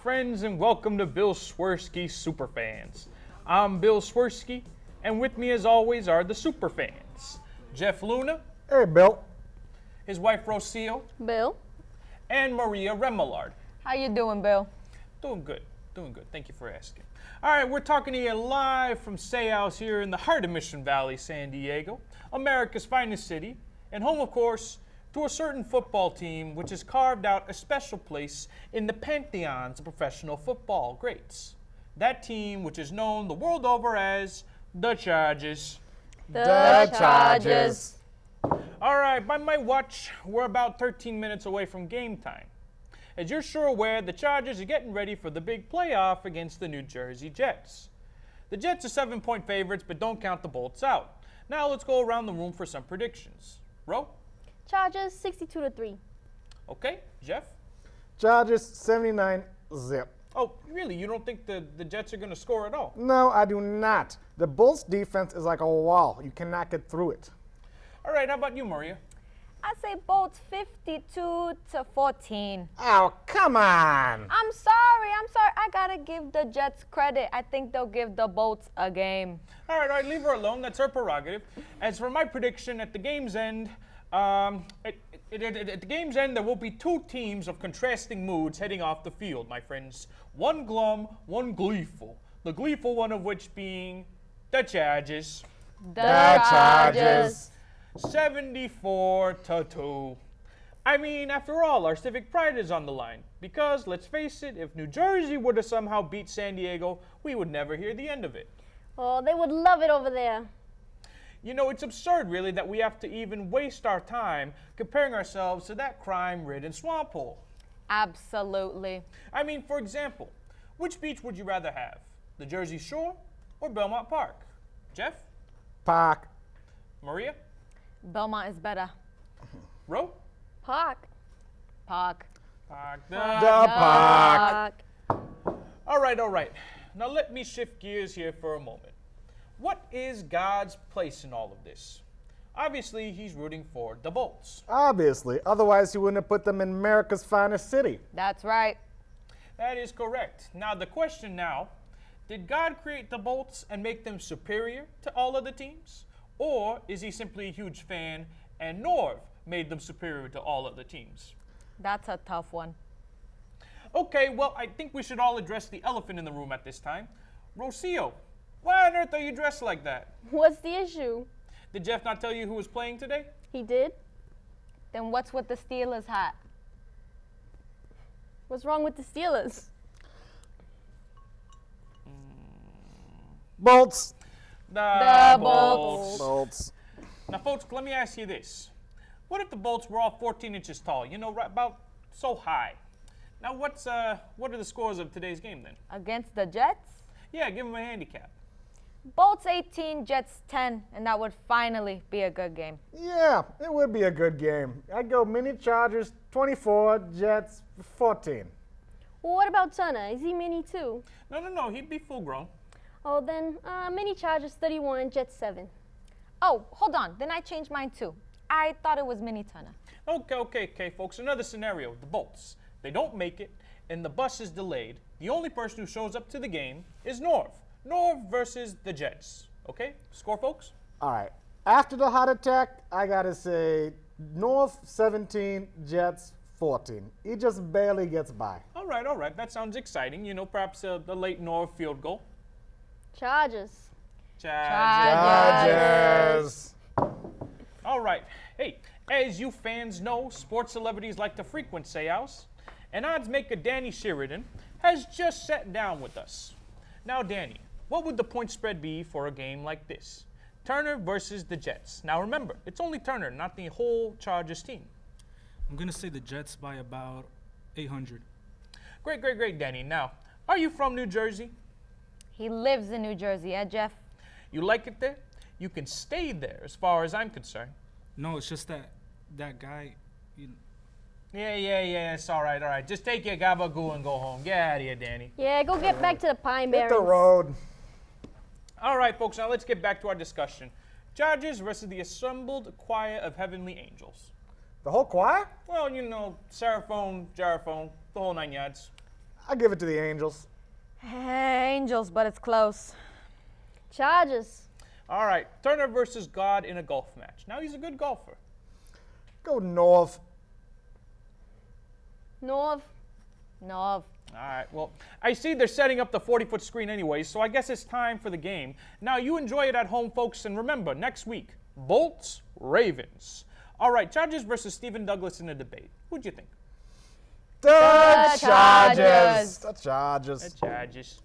friends, and welcome to Bill Swirsky Superfans. I'm Bill Swirsky, and with me as always are the Superfans. Jeff Luna, Hey, Bill. his wife Rocio, Bill. and Maria Remillard. How you doing, Bill? Doing good. Thank you for asking. All right, we're talking to you live from Say House here in the heart of Mission Valley, San Diego, America's finest city, and home, of course, to a certain football team which has carved out a special place in the pantheons of professional football greats. That team which is known the world over as the Chargers. The Chargers. All right, by my watch, we're about 13 minutes away from game time. As you're sure aware, the Chargers are getting ready for the big playoff against the New Jersey Jets. The Jets are 7-point favorites, but don't count the Boltz out. Now let's go around the room for some predictions. Ro? Chargers 62-3. Okay. Jeff? Chargers 79-0. Oh, really? You don't think the Jets are going to score at all? No, I do not. The Boltz defense is like a wall. You cannot get through it. All right, how about you, Maria? I say Boltz 52-14. Oh, come on. I'm sorry. I gotta give the Jets credit. I think they'll give the Boltz a game. All right, leave her alone. That's her prerogative. As for my prediction, at the game's end, at the game's end, there will be two teams of contrasting moods heading off the field, my friends. One glum, one gleeful. The gleeful one of which being the Chargers. The Chargers. 74-2. I mean, after all, our civic pride is on the line. Because, let's face it, if New Jersey were to somehow beat San Diego, we would never hear the end of it. Oh, they would love it over there. You know, it's absurd, really, that we have to even waste our time comparing ourselves to that crime-ridden swamp hole. Absolutely. I mean, for example, which beach would you rather have? The Jersey Shore or Belmont Park? Jeff? Park. Maria? Belmont is better. Ro? Park. Park. Park. The park. All right. Now let me shift gears here for a moment. What is God's place in all of this? Obviously, he's rooting for the Boltz. Obviously. Otherwise, he wouldn't have put them in America's finest city. That's right. That is correct. Now, the question now, did God create the Boltz and make them superior to all other teams? Or is he simply a huge fan and Norv made them superior to all other teams? That's a tough one. Okay, well, I think we should all address the elephant in the room at this time. Rocio, why on earth are you dressed like that? What's the issue? Did Jeff not tell you who was playing today? He did? Then what's with the Steelers hat? What's wrong with the Steelers? Boltz. The Boltz. Boltz. Now, folks, let me ask you this. What if the Boltz were all 14 inches tall? You know, right about so high. Now, what are the scores of today's game then? Against the Jets? Yeah, give them a handicap. Boltz 18, Jets 10, and that would finally be a good game. Yeah, it would be a good game. I'd go mini Chargers 24, Jets 14. Well, what about Turner? Is he mini too? No, he'd be full grown. Oh, then mini Chargers 31, Jets 7. Oh, hold on. Then I changed mine too. I thought it was Mini Turner. Okay, folks. Another scenario, the Boltz. They don't make it, and the bus is delayed. The only person who shows up to the game is Norv. Norv versus the Jets. Okay? Score, folks? All right. After the heart attack, I got to say North 17, Jets 14. He just barely gets by. All right. That sounds exciting. You know, perhaps the late Norv field goal. Chargers. Chargers. All right. Hey, as you fans know, sports celebrities like to frequent Say House, and odds maker Danny Sheridan has just sat down with us. Now, Danny, what would the point spread be for a game like this? Turner versus the Jets. Now, remember, it's only Turner, not the whole Chargers team. I'm going to say the Jets by about 800. Great, Danny. Now, are you from New Jersey? He lives in New Jersey, Jeff? You like it there? You can stay there as far as I'm concerned. No, it's just that guy, Yeah, it's all right. Just take your gabagoo and go home. Get out of here, Danny. Yeah, go get back to the Pine Hit Barrens. the road. All right, folks, now let's get back to our discussion. Chargers versus the assembled choir of heavenly angels. The whole choir? Well, you know, Seraphone, Geraphone, the whole nine yards. I give it to the Angels. Angels, but it's close. Chargers. All right, Turner versus God in a golf match. Now he's a good golfer. Go North. North. North. All right, well, I see they're setting up the 40-foot screen anyways, so I guess it's time for the game. Now, you enjoy it at home, folks, and remember, next week, Boltz, Ravens. All right, Chargers versus Stephen Douglas in a debate. Who'd you think? The Chargers. The Chargers. The Chargers.